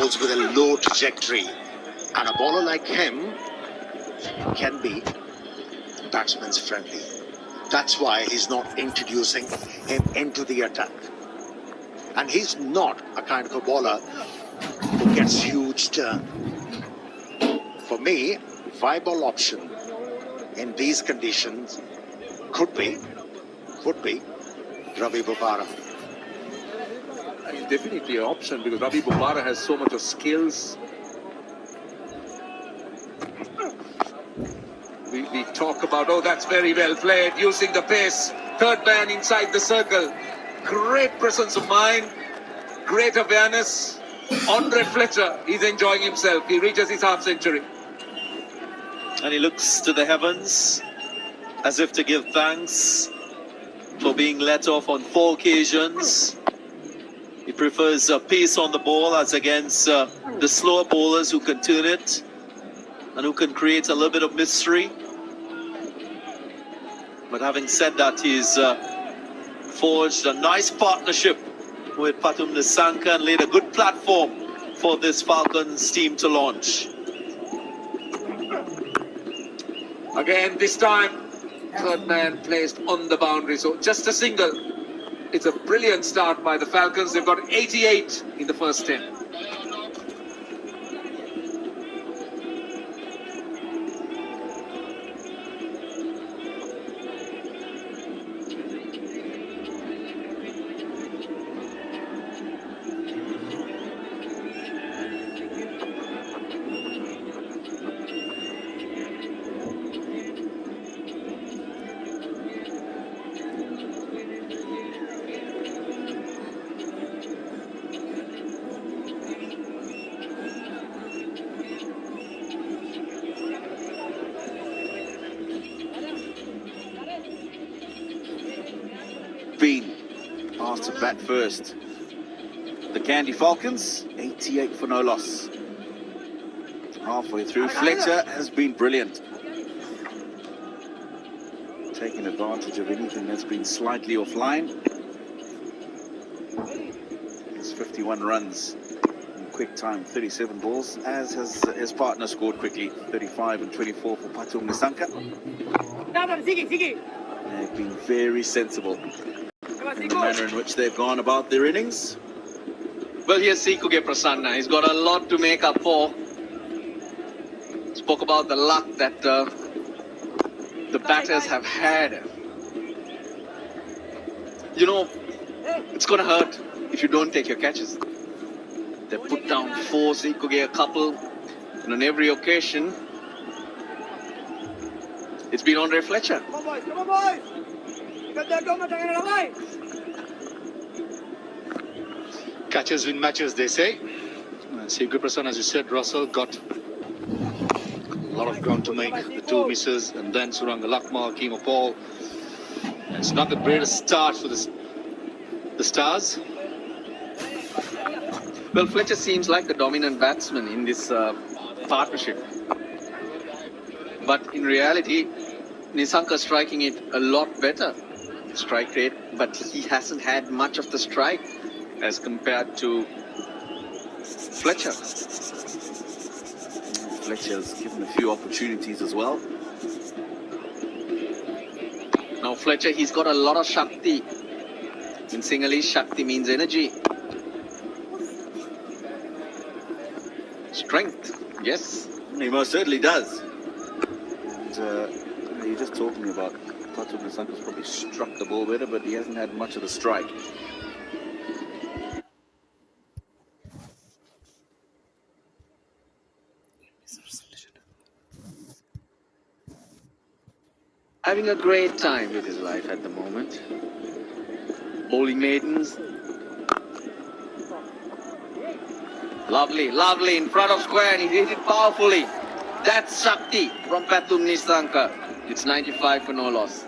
bowls with a low trajectory. And a bowler like him can be batsman's friendly. That's why he's not introducing him into the attack. And he's not a kind of a bowler who gets huge turn. For me, 5-ball option in these conditions could be Ravi Bubara. It's definitely an option because Ravi Bubara has so much of skills. We talk about, oh, that's very well played, using the pace. Third man inside the circle. Great presence of mind, great awareness. Andre Fletcher, he's enjoying himself. He reaches his half century. And he looks to the heavens as if to give thanks for being let off on 4 occasions. He prefers pace on the ball as against the slower bowlers who can turn it and who can create a little bit of mystery. But having said that, he's forged a nice partnership with Pathum Nissanka and laid a good platform for this Falcons team to launch. Again, this time, third man placed on the boundary, so just a single. It's a brilliant start by the Falcons. They've got 88 in the first 10. Been asked to bat first. The Kandy Falcons, 88 for no loss. Halfway through, Fletcher has been brilliant. Taking advantage of anything that's been slightly offline. It's 51 runs in quick time, 37 balls, as has his partner scored quickly, 35 and 24 for Pathum Nissanka. They've been very sensible in the manner in which they've gone about their innings. Well, here's Sikuge Prasanna. He's got a lot to make up for. Spoke about the luck that the batters have had. You know, it's going to hurt if you don't take your catches. They put down 4, Sikuge a couple, and on every occasion, it's been Andre Fletcher. Come on, boys! Catches win matches, they say. Sikuge Prasanna, as you said, Russell, got a lot of ground to make. The 2 misses, and then Suranga Lakmal, Keemo Paul. It's not the greatest start for the Stars. Well, Fletcher seems like the dominant batsman in this partnership. But in reality, Nissanka striking it a lot better. Strike rate, but he hasn't had much of the strike as compared to Fletcher. Fletcher's given a few opportunities as well. Now Fletcher, he's got a lot of Shakti. In Sinhalese, Shakti means energy. Strength, yes. He most certainly does. And you're just talking about Pathum Nissanka's probably struck the ball better, but he hasn't had much of the strike. Having a great time with his life at the moment. Bowling maidens. Lovely, lovely in front of square, and he hit it powerfully. That's Shakti from Pathum Nissanka. It's 95 for no loss.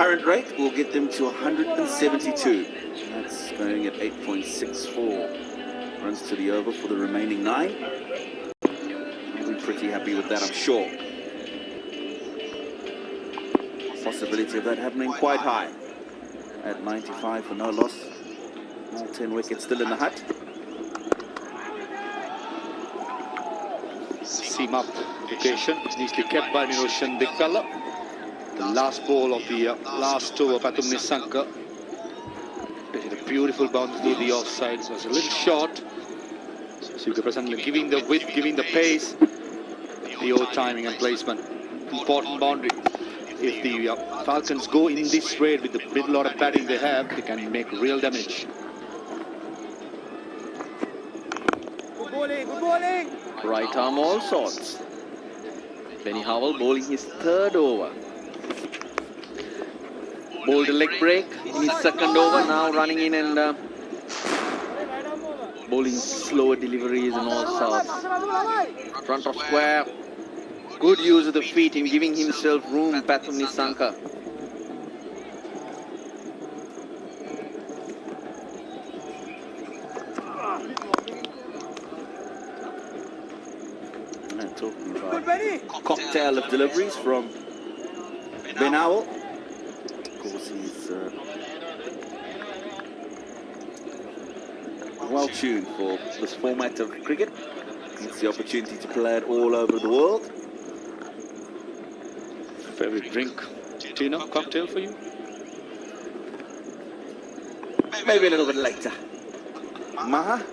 current rate will get them to 172. That's going at 8.64 runs to the over for the remaining 9. I'll be pretty happy with that, I'm sure. Possibility of that happening quite high at 95 for no loss. All 10 wickets still in the hut. Seam up location, neatly kept by Niroshan Dikkala. The last ball of the last over, Pathum Nissanka. Did a beautiful bounce through the offside. It was a little short. Suka Prasanna giving the width, giving the pace, the old timing and placement. Important boundary. If the Falcons go in this raid with the lot of batting they have, they can make real damage. Good bowling. Right arm all sorts. Benny Howell bowling his third over. Bowled a leg break in his second over, now running in and bowling slower deliveries and all sorts. Front of square. Good use of the feet, him giving himself room, Pathum Nissanka. Talking about cocktail of deliveries from Ben Howell. Of course, he's well tuned for this format of cricket. It's the opportunity to play it all over the world. Favorite drink, Tino, cocktail for you? Maybe a little bit later. Maha?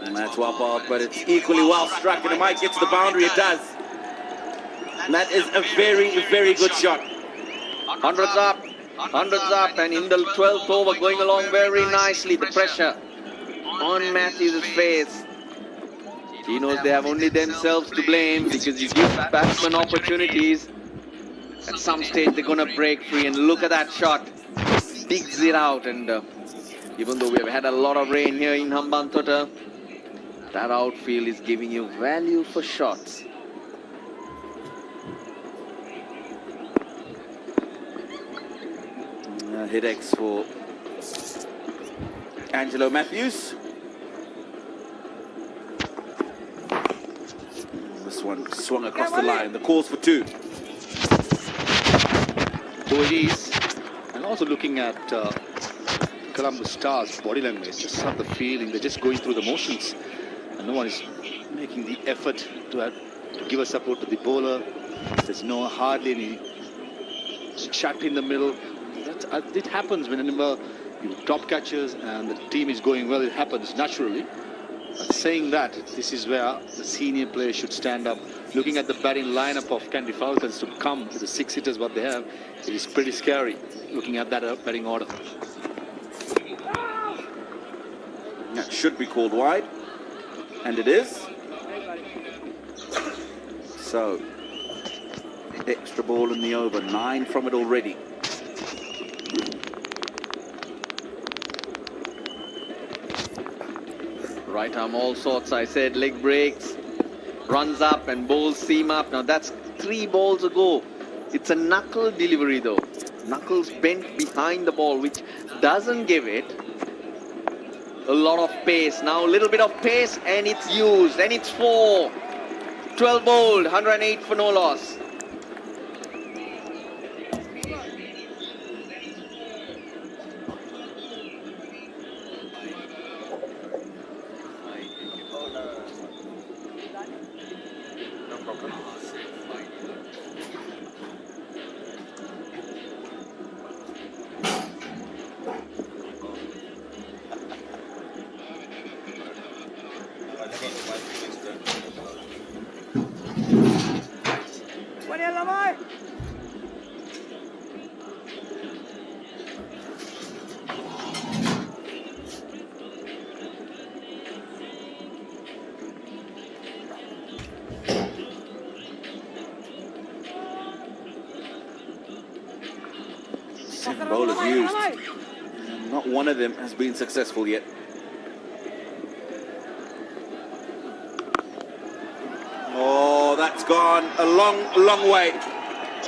And that's well bowled, but it's equally well struck, and it might get to the boundary. It does. And that is a very, very good shot. Hundreds up, and in the 12th over, going along very nicely. The pressure on Matthews' face. He knows they have only themselves to blame, because you give batsmen opportunities. At some stage, they're going to break free, and look at that shot. Digs it out, and even though we have had a lot of rain here in Hambantota, that outfield is giving you value for shots. Headaches for Angelo Matthews. This one swung across the line. The call's for 2. So it is. And also looking at Colombo Stars' body language, just have the feeling they're just going through the motions. And no one is making the effort to give a support to the bowler. There's hardly any chat in the middle. It happens whenever you top catchers and the team is going well. It happens naturally. But saying that, this is where the senior players should stand up. Looking at the batting lineup of Kandy Falcons to come to the 6 hitters what they have, it is pretty scary looking at that batting order. That should be called wide, and it is. So, extra ball in the over, 9 from it already. Right arm all sorts, I said, leg breaks, runs up and bowls seam up. Now that's 3 balls ago. It's a knuckle delivery though. Knuckles bent behind the ball, which doesn't give it a lot of pace. Now a little bit of pace and it's used, and it's 4. 12 bowled, 108 for no loss. Bowlers used. Not one of them has been successful yet. Oh, that's gone a long, long way.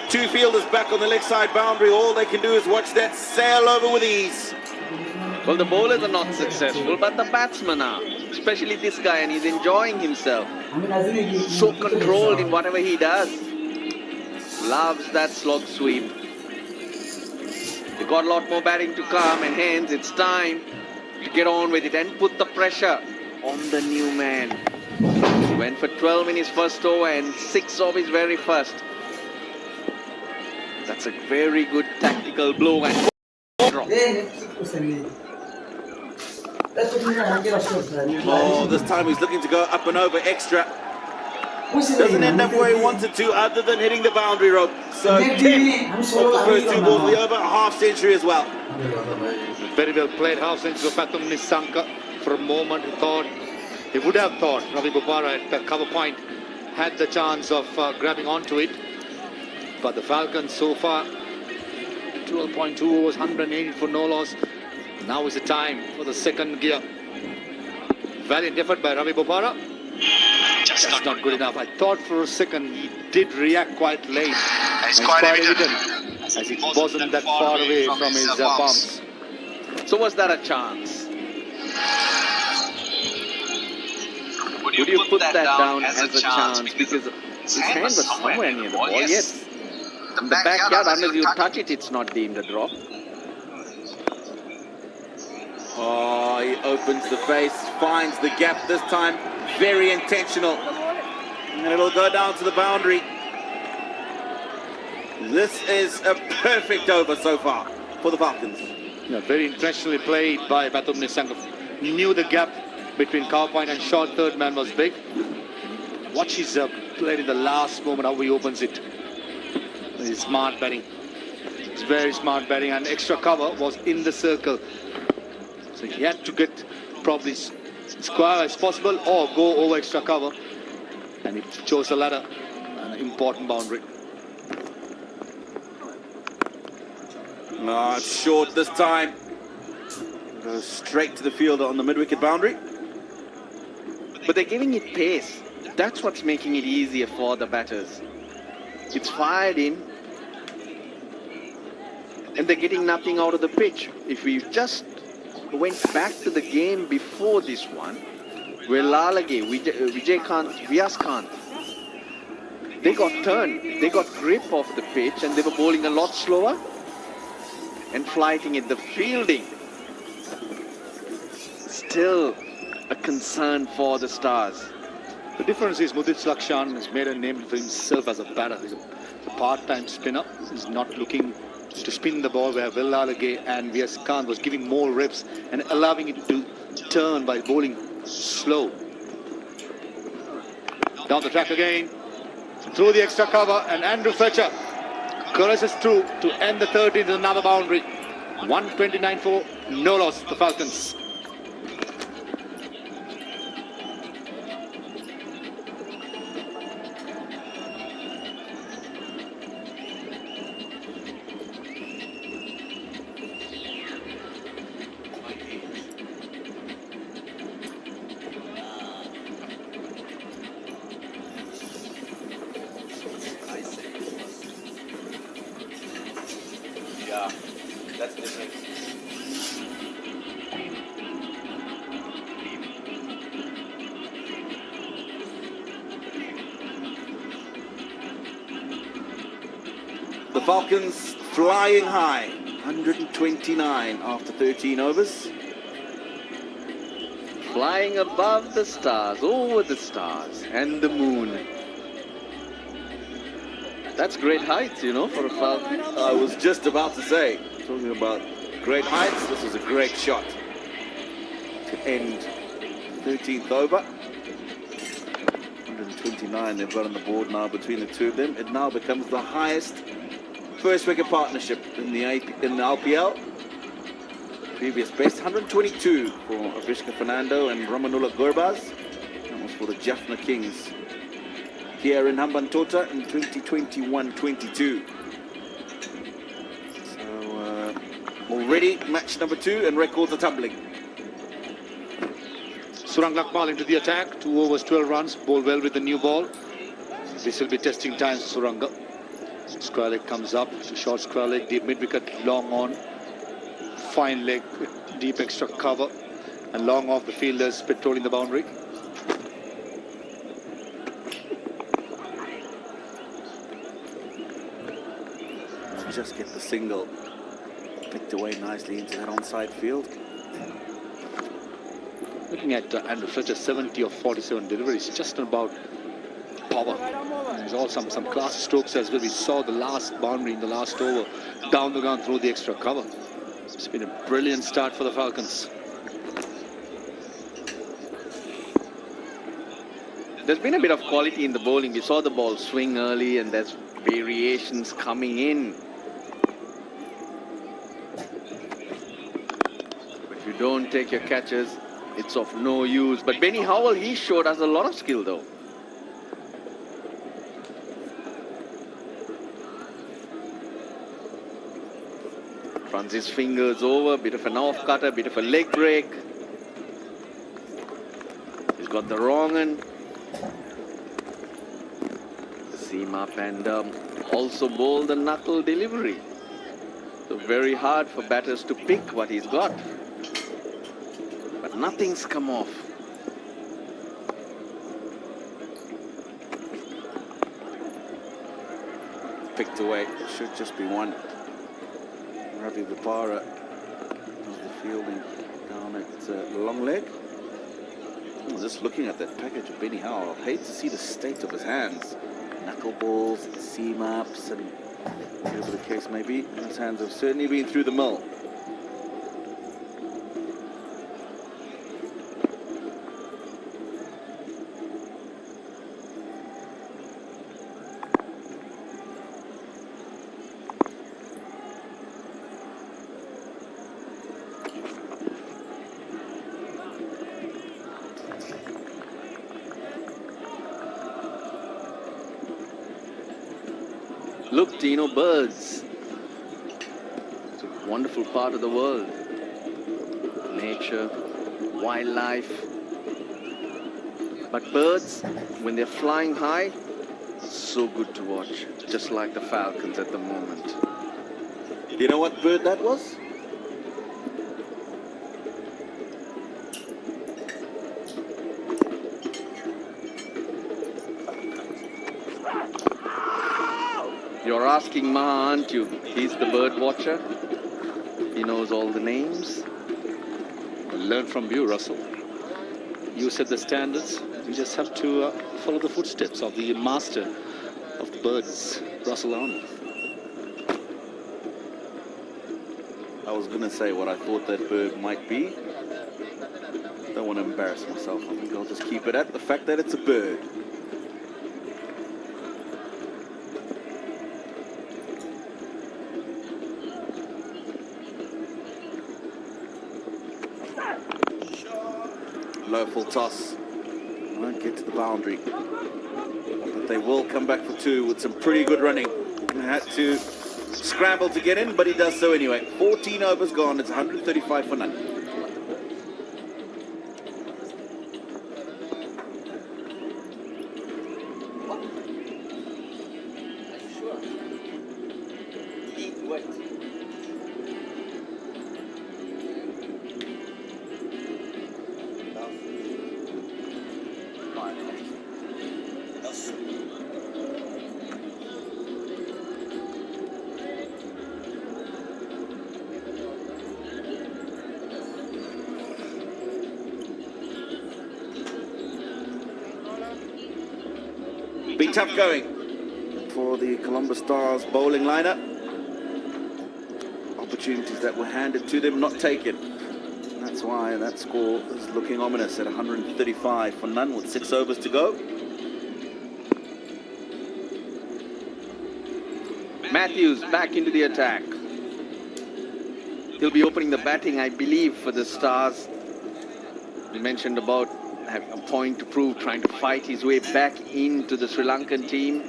Two fielders back on the leg side boundary. All they can do is watch that sail over with ease. Well, the bowlers are not successful, but the batsmen are. Especially this guy, and he's enjoying himself. So controlled in whatever he does. Loves that slog sweep. They got a lot more batting to come, and hence it's time to get on with it and put the pressure on the new man. He went for 12 in his first over and 6 of his very first. That's a very good tactical blow and drop. Oh, this time he's looking to go up and over extra. Doesn't end up where he wanted to, other than hitting the boundary rope. So 10 of the first 2 balls of the over, half century as well. Very well played, half century for Pathum Nissanka. For a moment, he would have thought Ravi Bopara at the cover point had the chance of grabbing onto it. But the Falcons so far, 12.2 overs, 180 for no loss. Now is the time for the second gear. Valiant effort by Ravi Bopara. Just not good enough. I thought for a second he did react quite late. It's quite evident as it wasn't that far away from his bumps. So was that a chance? Would you put that down as a chance? Because his hand was somewhere near the ball, yes. In the backyard, unless you touch it, it's not deemed a drop. Oh, he opens the face, finds the gap this time. Very intentional. And it'll go down to the boundary. This is a perfect over so far for the Falcons. Yeah, very intentionally played by Pathum Nissanka. He knew the gap between cover point and short third man was big. Watch his play in the last moment, how he opens it. It's smart batting. It's very smart batting, and extra cover was in the circle. So he had to get probably square as possible or go over extra cover. And he chose the latter, an important boundary. No, it's short this time. Goes straight to the fielder on the mid-wicket boundary. But they're giving it pace. That's what's making it easier for the batters. It's fired in, and they're getting nothing out of the pitch. If we just went back to the game before this one, where Lalage, Vijay-Kant, Vyas-Kant, they got turned, they got grip of the pitch, and they were bowling a lot slower and flighting it. The fielding, still a concern for the Stars. The difference is Mudit Lakshan has made a name for himself as a batter. He's a part-time spinner. He's not looking to spin the ball, where Villalage and Vyas-Kant was giving more reps and allowing it to turn by bowling slow. Down the track again, through the extra cover, and Andrew Fletcher caresses through to end the 13th with another boundary. 129 for no loss, the Falcons. That's the difference. The Falcons flying high, 129 after 13 overs. Flying above the stars, over the stars and the moon. That's great heights, you know, for a Falcon. I was just about to say, talking about great heights, this is a great shot to end 13th over. 129 they've got on the board now between the two of them. It now becomes the highest first wicket partnership in the LPL. Previous best 122 for Avishka Fernando and Ramanullah Gurbaz. That was for the Jaffna Kings here in Hambantota in 2021-22. So already match number 2 and records are tumbling. Surang Lakmal into the attack, 2 overs, 12 runs, bowled well with the new ball. This will be testing times, Suranga. Square leg comes up to short square leg, deep mid wicket, long on. Fine leg, deep extra cover. And long off the fielders, patrolling the boundary. Just get the single picked away nicely into that onside field. Looking at Andrew Fletcher, 70 of 47 deliveries, just about power. There's also some class strokes as well. We saw the last boundary in the last over, down the ground through the extra cover. It's been a brilliant start for the Falcons. There's been a bit of quality in the bowling. We saw the ball swing early and there's variations coming in. But if you don't take your catches, it's of no use. But Benny Howell, he showed us a lot of skill though. Runs his fingers over, bit of an off cutter, bit of a leg break. He's got the wrong end. Seam up and also bowled the knuckle delivery. So very hard for batters to pick what he's got. But nothing's come off. Picked away. Should just be one. Ravi Vipara does the fielding down at long leg. Just looking at that package of Benny Howell, I hate to see the state of his hands. Knuckleballs, seam ups, and whatever the case may be. His hands have certainly been through the mill. Look, Tino, birds. It's a wonderful part of the world. Nature, wildlife. But birds, when they're flying high, so good to watch. Just like the Falcons at the moment. You know what bird that was? You're asking Ma, aren't you? He's the bird watcher. He knows all the names. Learn from you, Russell. You set the standards. You just have to follow the footsteps of the master of the birds, Russell Arnold. I was going to say what I thought that bird might be. Don't want to embarrass myself. I think I'll just keep it at the fact that it's a bird. Low full toss. Won't get to the boundary. But they will come back for two with some pretty good running. Had to scramble to get in, but he does so anyway. 14 overs gone. It's 135 for none. Been tough going for the Colombo Stars bowling lineup. Opportunities that were handed to them, not taken. And that's why that score is looking ominous at 135 for none with 6 overs to go. Matthews back into the attack. He'll be opening the batting, I believe, for the Stars. You mentioned about having a point to prove, trying to fight his way back into the Sri Lankan team.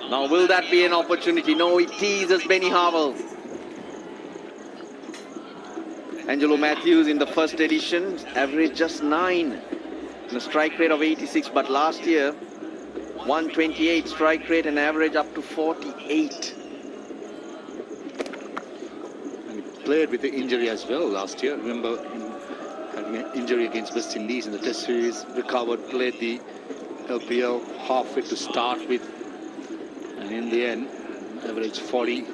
Now, will that be an opportunity? No, it teases Benny Howell. Angelo Matthews in the first edition, averaged just 9. and a strike rate of 86, but last year 128 strike rate and average up to 48. And he played with the injury as well last year. Remember having an injury against West Indies in the Test series, recovered, played the LPL halfway to start with, and in the end, average 40,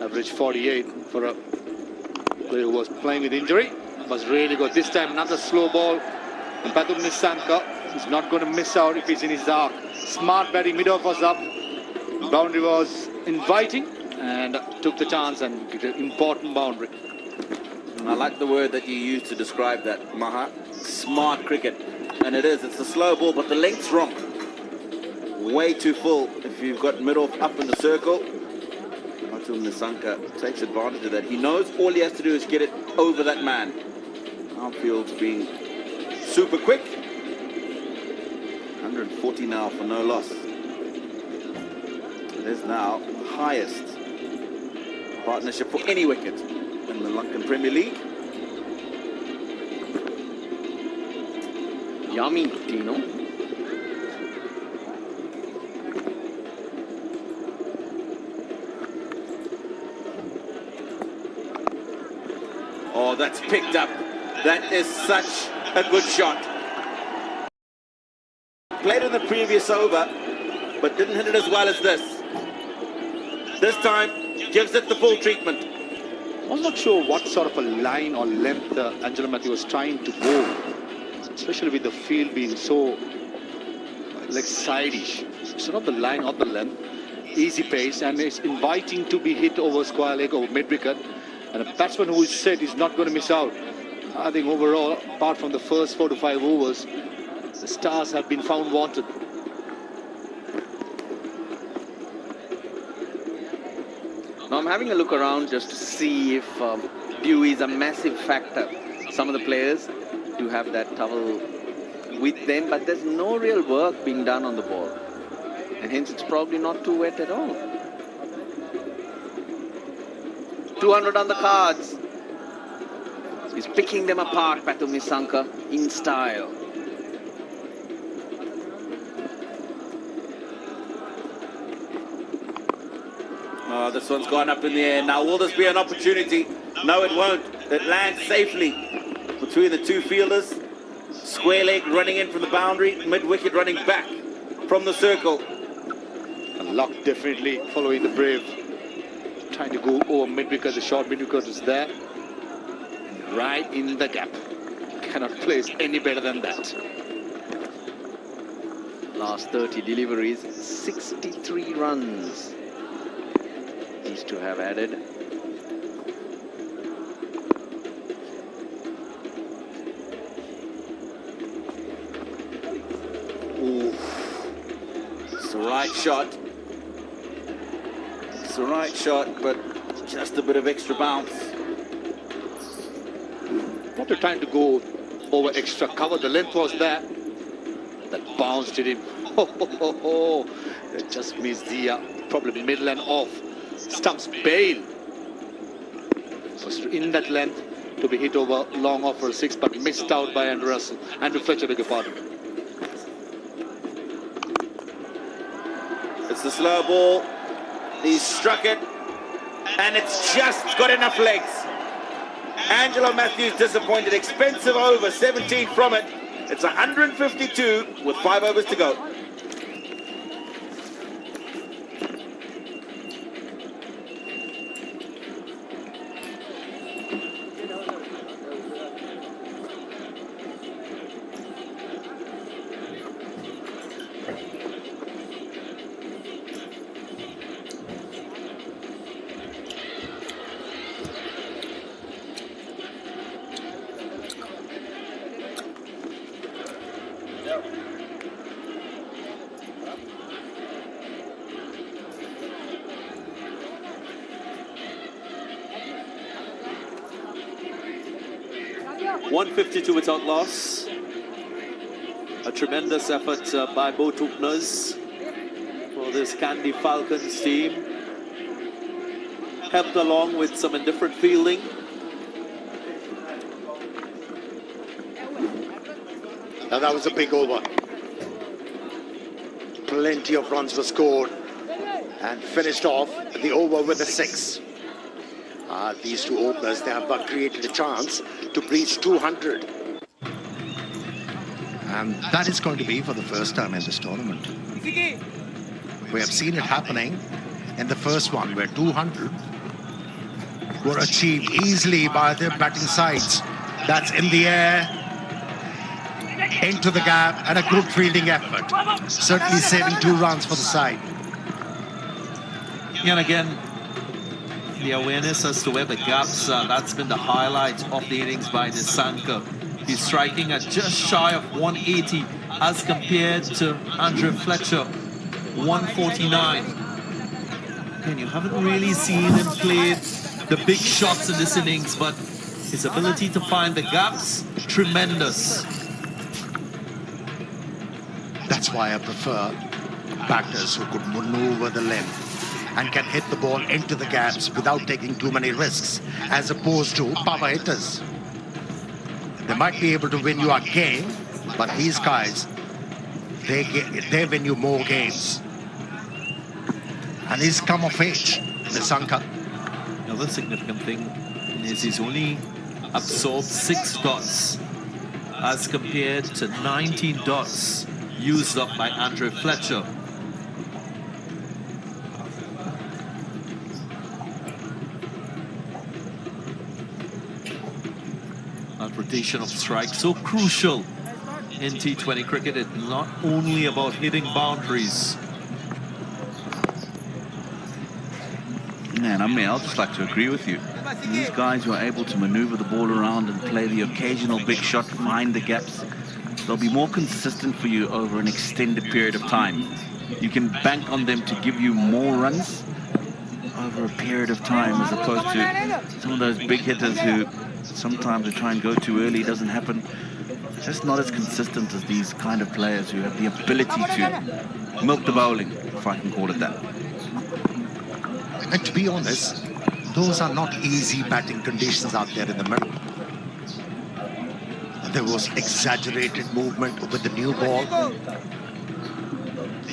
average 48 for a player who was playing with injury. Was really good. This time another slow ball, and Pathum Nisanka is not going to miss out if he's in his arc. Smart batting, mid-off was up, boundary was inviting, and took the chance and did an important boundary. And I like the word that you used to describe that, Maha. Smart cricket. And it is. It's a slow ball, but the length's wrong. Way too full if you've got mid-off up in the circle. Pathum Nisanka takes advantage of that. He knows all he has to do is get it over that man. Outfield's being super quick. 140 now for no loss. It is now the highest partnership for any wicket in the Lankan Premier League. Yummy, Tino. Oh, that's picked up. That is such a good shot. Played in the previous over, but didn't hit it as well as this. This time, gives it the full treatment. I'm not sure what sort of a line or length Angelo Matthew was trying to go, especially with the field being so like sideish. So not the line or the length, easy pace, and it's inviting to be hit over square leg or mid wicket. And a batsman who is set is not going to miss out. I think overall, apart from the first 4 to 5 overs, the Stars have been found wanted. Now I'm having a look around just to see if dew is a massive factor. Some of the players do have that towel with them, but there's no real work being done on the ball. And hence it's probably not too wet at all. 200 on the cards. He's picking them apart, Pathum Nisanka, in style. Oh, this one's gone up in the air. Now, will this be an opportunity? No, it won't. It lands safely between the two fielders. Square leg running in from the boundary, mid-wicket running back from the circle. And Luck definitely following the brave, trying to go over mid-wicket. The short mid-wicket is there, right in the gap. Cannot place any better than that. Last 30 deliveries, 63 runs. These two have added. Ooh. It's the right shot. It's the right shot, but just a bit of extra bounce. Not the time to go over extra cover. The length was there. That bounced it in. It just missed the probably middle and off. Stumps bail. Was in that length to be hit over long off for a 6, but missed out by Andrew Russell. Andrew Fletcher, beg your pardon. It's the slow ball. He's struck it, and it's just got enough legs. Angelo Matthews disappointed. Expensive over, 17 from it. It's 152 with 5 overs to go. .152 without loss. A tremendous effort by both openers for this Kandy Falcons team. Helped along with some indifferent fielding. Now that was a big over. Plenty of runs were scored and finished off the over with a 6. These two openers, they have created a chance to breach 200. And that is going to be for the first time in this tournament. We have seen it happening in the first one where 200 were achieved easily by the batting sides. That's in the air, into the gap, and a good fielding effort. Certainly saving 2 runs for the side. And again, the awareness as to where the gaps are, that's been the highlight of the innings by Nissanka. He's striking at just shy of 180 as compared to Andre Fletcher, 149. And you haven't really seen him play the big shots in this innings, but his ability to find the gaps, tremendous. That's why I prefer batters who could maneuver the length and can hit the ball into the gaps without taking too many risks, as opposed to power hitters. They might be able to win you a game, but these guys, they win you more games. And he's come of age, Nissanka. Another significant thing is he's only absorbed 6 dots as compared to 19 dots used up by Andre Fletcher. That rotation of strikes, so crucial in T20 cricket. It's not only about hitting boundaries. Man, I mean, I'll just like to agree with you. These guys who are able to maneuver the ball around and play the occasional big shot, find the gaps, they'll be more consistent for you over an extended period of time. You can bank on them to give you more runs over a period of time, as opposed to some of those big hitters who sometimes they try and go too early, it doesn't happen. It's just not as consistent as these kind of players who have the ability to milk the bowling, if I can call it that. And to be honest, those are not easy batting conditions out there in the middle. There was exaggerated movement with the new ball.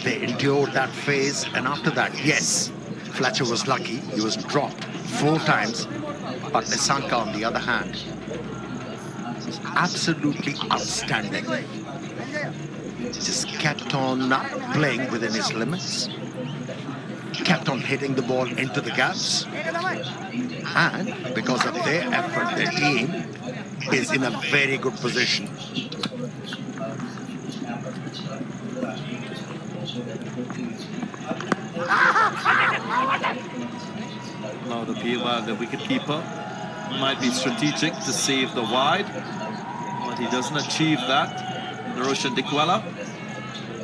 They endured that phase, and after that, yes, Fletcher was lucky. He was dropped 4 times, but Nissanka, on the other hand, was absolutely outstanding. Just kept on playing within his limits, kept on hitting the ball into the gaps, and because of their effort, their team is in a very good position. Now the appeal by the wicketkeeper might be strategic to save the wide, but he doesn't achieve that. Roshan Dikwala.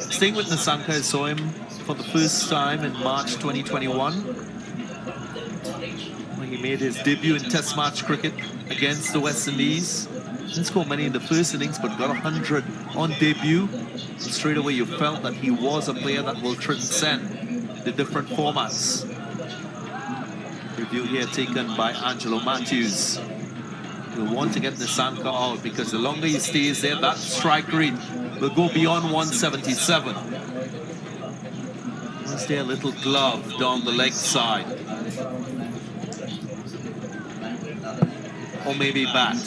Staying with Nissanka, I saw him for the first time in March 2021 when he made his debut in Test match cricket against the West Indies. Didn't score many in the first innings, but got 100 on debut. And straight away you felt that he was a player that will transcend the different formats. Review here taken by Angelo Matthews. He'll want to get Nissanka out because the longer he stays there, that strike rate will go beyond 177. Was there a little glove down the leg side? Or maybe bat.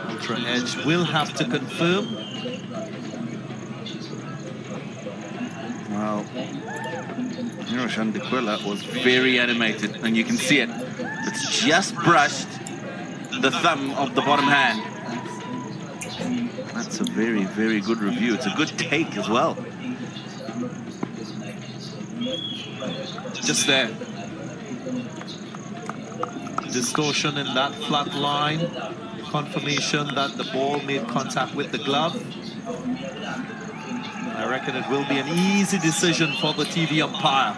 Ultra edge will have to confirm. Well, Roshan Dikwala was very animated, and you can see it. It's just brushed the thumb of the bottom hand. That's a very, very good review. It's a good take as well. Just there. Distortion in that flat line. Confirmation that the ball made contact with the glove. I reckon it will be an easy decision for the TV umpire.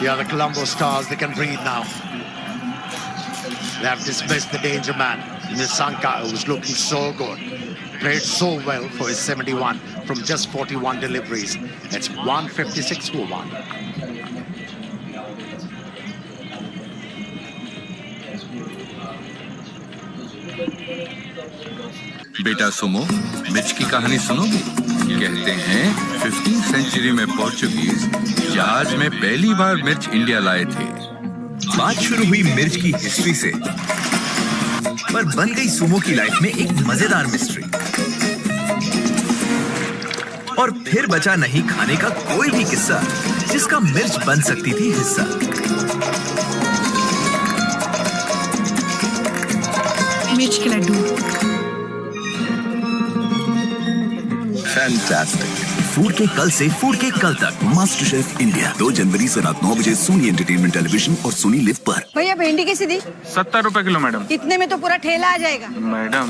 Yeah, the Colombo Stars, they can breathe now. They have dismissed the danger man, Nissanka, who was looking so good. Played so well for his 71 from just 41 deliveries. It's 156 for 1. बेटा Sumo, मिर्च की कहानी सुनोगे? कहते हैं 15th century में Portuguese जहाज में पहली बार मिर्च इंडिया लाए थे। बात शुरू हुई मिर्च की हिस्ट्री से, पर बन गई सुमो की लाइफ में एक मजेदार मिस्ट्री। और फिर बचा नहीं खाने का कोई भी किस्सा जिसका मिर्च बन सकती थी हिस्सा। मिर्च के लड्डू फैंटास्टिक। फूड के कल से फूड के कल तक मास्टर शेफ इंडिया 2 जनवरी से रात 9 बजे सोनी एंटरटेनमेंट टेलीविजन और सोनी लिव पर। भैया भिंडी कैसी दी? 70 रुपए किलो मैडम। कितने में तो पूरा ठेला आ जाएगा मैडम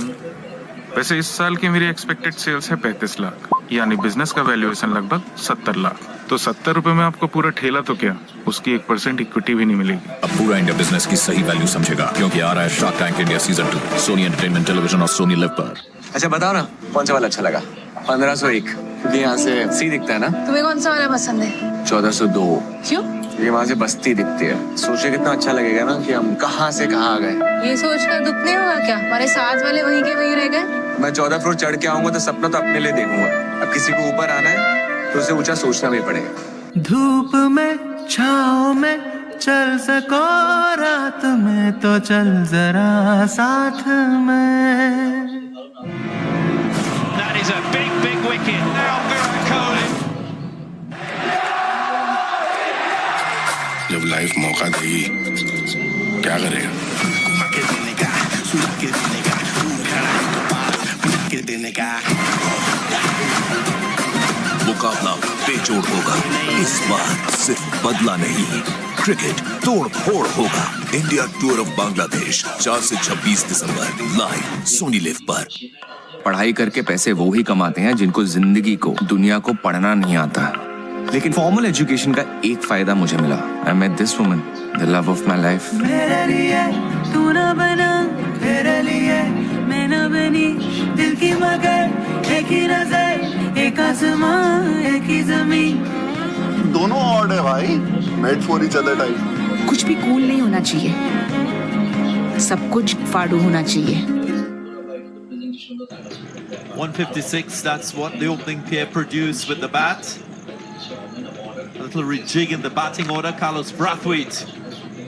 वैसे इस साल की मेरी एक्सपेक्टेड सेल्स है 35 लाख, यानी बिजनेस का वैल्यूएशन लगभग 70 लाख। तो 70 रुपए में आपको पूरा ठेला तो क्या, उसकी 1% इक्विटी भी नहीं मिलेगी। अब पूरा इंडिया बिजनेस की सही वैल्यू समझेगा, क्योंकि आ रहा है shark tank India season 2 Sony entertainment television और सोनी लिव पर। अच्छा बताओ ना, कौन सा वाला अच्छा लगा? 1501, क्योंकि यहाँ से सी दिखता है ना। तुम्हें कौन सा वाला पसंद है? 1402, क्यों? ये वहाँ से बस्ती दिखती है। सोचे कितना अच्छा लगेगा ना कि हम कहाँ से कहाँ आ गए। ये सोचकर दुख नहीं होगा क्या? हमारे साथ वाले वहीं के वहीं रह गए। मैं 14 फ्लोर चढ़ के आऊंगा तो सपना तो अपने लिए देखूंगा। अब किसी को ऊपर आना है तो उसे ऊंचा सोचना भी पड़ेगा। धूप में छाँव में चल सको, रात में तो चल जरा साथ में। That is a big, big wicket. Now Virat Kohli. जब लाइफ मौका देगी क्या करेगा? मुकाबला बेजोड़ होगा। इस बार सिर्फ बदला नहीं, क्रिकेट तोड़ फोड़ होगा। इंडिया टूर ऑफ बांग्लादेश 4 से 26 दिसंबर लाइव सोनी लिव पर। पढ़ाई करके पैसे वो ही कमाते हैं जिनको जिंदगी को, दुनिया को पढ़ना नहीं आता। लेकिन फॉर्मल एजुकेशन का एक फायदा मुझे मिला। I met this woman, the love of my life. मेरे लिए तू न बना, तेरे लिए मैं न बनी, दिल की मगर एक ही नजर, एक आसमां एक ही जमीन। दोनों ऑड है भाई, made for each other type. कुछ भी कूल नहीं होना चाहिए, सब कुछ फाड़ू होना चाहिए। 156, that's what the opening pair produced with the bat. A little rejig in the batting order. Carlos Brathwaite,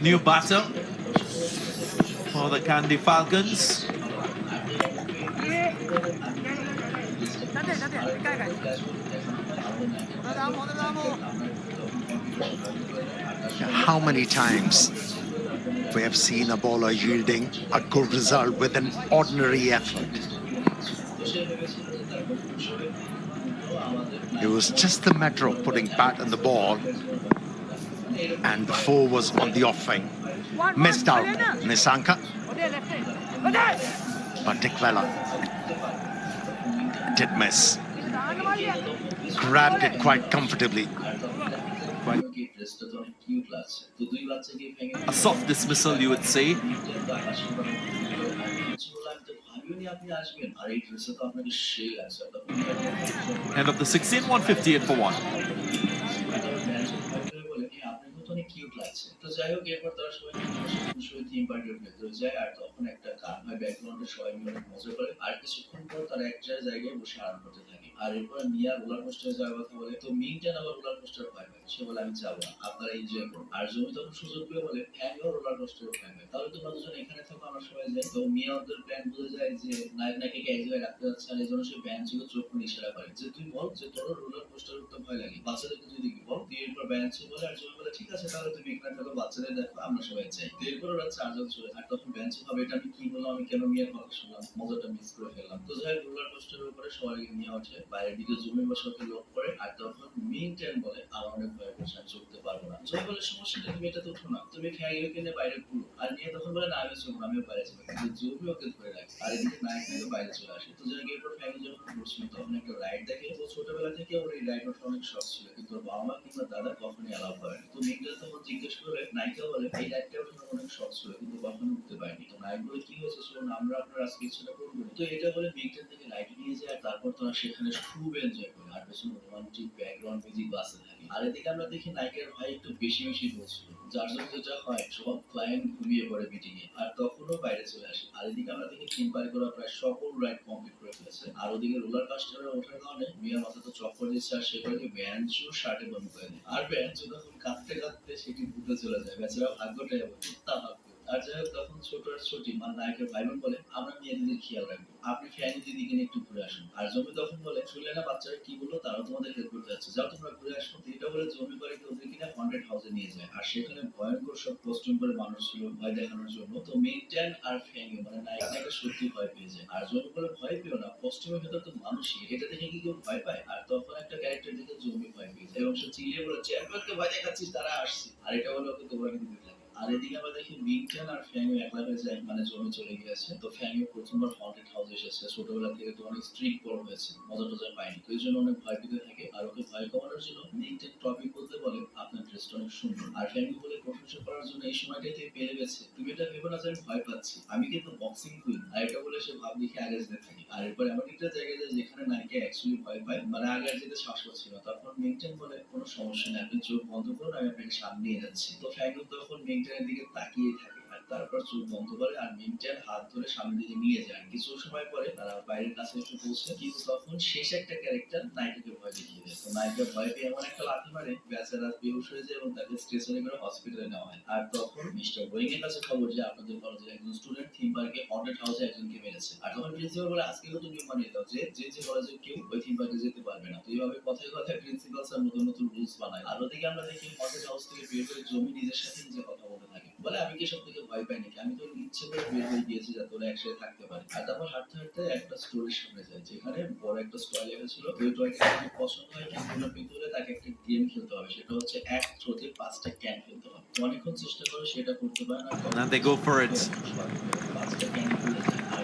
new batter for the Kandy Falcons. How many times we have seen a bowler yielding a good result with an ordinary effort? It was just a matter of putting bat on the ball, and the four was on the offing. Missed out Nisanka, but Dikwela did miss. Grabbed it quite comfortably. A soft dismissal, you would say. End of the 16, 158 for 1. অনেক cute লাগছে। তো যাই হোক এরপর তারা সবাই theme party ভেতরে যায় আর তখন একটা গান হয় ব্যাকগ্রাউন্ডে, সবাই মিলে অনেক মজা করে। আর কিছুক্ষণ পর তারা এক জায়গায় বসে আরাম করতে থাকে। আর এরপর মিয়া রোলার কোস্টারে যাওয়ার কথা বলে, তো মিন্টন আবার রোলার কোস্টার ভয় পায়। সে বলে আমি যাবো না, আপনারা এনজয় করুন। আর জমি তখন সুযোগ পেয়ে বলে হ্যাঁ রোলার কোস্টারে ভয় পায়, তাহলে তোমরা দুজন এখানে থাকো, আমরা সবাই যাই। তো মিয়া ওদের প্ল্যান বুঝে যায় যে নায়ক নায়িকাকে এক জায়গায় রাখতে যাচ্ছে, আর এই জন্য সে ব্যাঞ্চকে চোখ করে ইশারা করে যে তুই বল যে তোর রোলার কোস্টার উঠতে ভয় লাগে, বাচ্চাদেরকে তুই দেখবি বল। এরপর ব্যাঞ্চ বলে, আর জমি বলে ঠিক আছে তাহলে তুমি এখানে থাকো, বাচ্চাদের দেখো, আমরা সবাই চাই। এরপর ওরা 4 জন চলে। আর তখন বেঞ্চে ভাবে এটা আমি কি বললাম, আমি কেন মিয়ার কথা শুনলাম, মজাটা মিস করে ফেললাম। তো যাই রোলার কোস্টারের উপরে সবাই নিয়ে ওঠে, বাইরের দিকে জমি বসে ওকে লক করে। আর তখন মিন্টন বলে আমার অনেক ভয় করছে, আমি চলতে পারবো না। জয় বলে সমস্যাটা তুমি এটা তো উঠো না, তুমি ফ্যামিলি কিনে বাইরে ঘুরো। আর নিয়ে তখন বলে না আমি চলবো, আমিও বাইরে যাবো। কিন্তু জমি ওকে ধরে রাখে, আর এদিকে নায়ক নায়িকা বাইরে চলে আসে। তো যাই এরপর ফ্যামিলি যখন ঘুরছিল তখন একটা রাইড দেখে। তো ছোটবেলা থেকে ওর এই রাইড ওঠার অনেক শখ ছিল, কিন্তু ওর বাবা মা কিংবা দাদা কখনই অ্যালাউ করে। তো মিন্টন তখন জিজ্ঞেস করে, নায়িকা বলে এই রাইডটা ওঠার অনেক শখ ছিল কিন্তু কখনো উঠতে পারিনি। তো নায়ক বলে কি হয়েছে শুনুন, আমরা আপনার আজকে ইচ্ছাটা করবো। তো এটা বলে মিন্টন থেকে রাইড নিয়ে যায়, তারপর তারা সেখানে খুব এনজয় করে। আর পেছনে রোমান্টিক ব্যাকগ্রাউন্ড মিউজিক বাজে। থাকে। আর এদিকে আমরা দেখি নায়িকার ভাই একটু বেশি বেশি বলছিল, যার জন্য যেটা হয় সব ক্লায়েন্ট ঘুমিয়ে পড়ে মিটিংয়ে, আর তখনও বাইরে চলে আসে। আর এদিকে আমরা দেখি থিম পার্কে ওরা প্রায় সকল রাইড কমপ্লিট করে ফেলেছে। আর ওদিকে রোলার কাস্টারে ওঠার কারণে মিয়ার মাথা তো চক্কর দিচ্ছে, আর সেটাকে ব্যাঞ্চু শার্টে বন্ধ করে দেয়। আর ব্যাঞ্চু তখন কাঁদতে কাঁদতে সেটি ভুতে চলে যায়। বেচারা ভাগ্যটাই এমন, তা ভাগ্য। আর যাই হোক, তখন ছোট আর ছোটি মানে নায়কের ভাই বোন বলে আমরা মেয়ে দিদির খেয়াল রাখবো, আপনি ফ্যানি দিদিকে নিয়ে একটু ঘুরে আসুন। আর জমি তখন বলে শুনলে না বাচ্চারা কি বললো, তারাও তোমাদের হেল্প করতে যাচ্ছে, যাও তোমরা ঘুরে আসো। এটা বলে জমি বাড়িতে ওদের কিনা হন্টেড হাউসে নিয়ে যায়। আর সেখানে ভয়ঙ্কর সব কস্টিউম করে মানুষ ছিল ভয় দেখানোর জন্য। তো মেইনটেন আর ফ্যানি মানে নায়িকা সত্যি ভয় পেয়ে যায়। আর জমি বলে ভয় পেও না, কস্টিউমের ভেতর তো মানুষই, এটা দেখে কি কেউ ভয় পায়? আর তখন একটা ক্যারেক্টার দেখে জমি ভয় পেয়ে যায় এবং সে চিল্লিয়ে বলে চ্যাম্পিয়নকে ভয় দেখাচ্ছিস, তারা আসছে। আর এটা বলে ওকে দৌড়ানি দিতে থাকে। আর এদিকে আমরা দেখি মিংটেন আর ফ্যাংও একলা হয়ে যায়, মানে জমি চলে গিয়েছে। তো ফ্যাংও প্রথমবার হন্টেড হাউস এসেছে, ছোটবেলা থেকে তো অনেক স্ট্রিক্ট বড় হয়েছে, মজা টজা পায়নি, তো এই জন্য অনেক ভয় পেতে থাকে। আর ওকে ভয় কমানোর জন্য মিংটেন টপিক বলতে বলে আপনার ড্রেসটা অনেক সুন্দর। আর ফ্যাংও বলে প্রশংসা করার জন্য এই সময়টাতে পেরে গেছে, তুমি এটা ভেবো না যে আমি ভয় পাচ্ছি, আমি কিন্তু বক্সিং কুইন। আর এটা বলে সে ভাব দেখে আগে যেতে থাকে। আর এরপর এমন একটা জায়গায় যায় যেখানে নায়িকা অ্যাকচুয়ালি ভয় পায়, মানে আগে আর যেতে শ্বাস পাচ্ছিল। তখন মিংটেন বলে কোনো সমস্যা নেই, আপনি চোখ বন্ধ করুন, আমি আপনাকে সামনে নিয়ে যাচ্ছি। তো ফ্যাংও তখন মিংটেনের দিকে তাকিয়ে থাকে, আর তারপর চোখ বন্ধ করে আর মিংটেন হাত ধরে সামনের দিকে নিয়ে যায়। কিছু সময় পরে তারা বাইরের কাছে এসে পৌঁছে, কিন্তু তখন শেষ একটা ক্যারেক্টার নায়িকাকে ভয় দেখিয়ে দেয়। তো নায়িকা ভয় পেয়ে এমন একটা লাথি মারে, বেচারা বেহুশ হয়ে যায় এবং তাকে স্ট্রেচারে করে হসপিটালে নেওয়া হয়। আর তখন মিস্টার বোয়িং এর কাছে খবর যে আপনাদের কলেজের একজন স্টুডেন্ট থিম পার্কে হন্টেড হাউসে একজনকে মেরেছে। আর তখন প্রিন্সিপাল বলে আজকে নতুন নিয়ম বানিয়ে দাও যে যে কলেজের কেউ ওই থিম পার্কে যেতে পারবে না। তো এইভাবে কথায় কথায় প্রিন্সিপাল স্যার নতুন নতুন রুলস বানায়। আর ওদিকে আমরা দেখি হন্টেড হাউস থেকে বের হয়ে জমি নিজের সাথে নিজে কথা বলতে থাকে, বলে আমি কি সব থেকে ভয় পাই নাকি, আমি তো ইচ্ছে করে বের হয়ে গিয়েছি যাতে ওরা একসাথে থাকতে পারে। আর তারপর হাঁটতে হাঁটতে একটা স্টোরির সামনে যায়, যেখানে বড় একটা স্টয় লেখা ছিল ওই টয়টা যদি পছন্দ হয় কিন্তু ভিতরে তাকে একটা গেম খেলতে হবে, সেটা হচ্ছে এক থ্রোতে 5টা ক্যান ফেলতে হবে। অনেকক্ষণ চেষ্টা করে সেটা করতে পারে না, Now they go for it. 5টা ক্যান ফেলে যায়। আর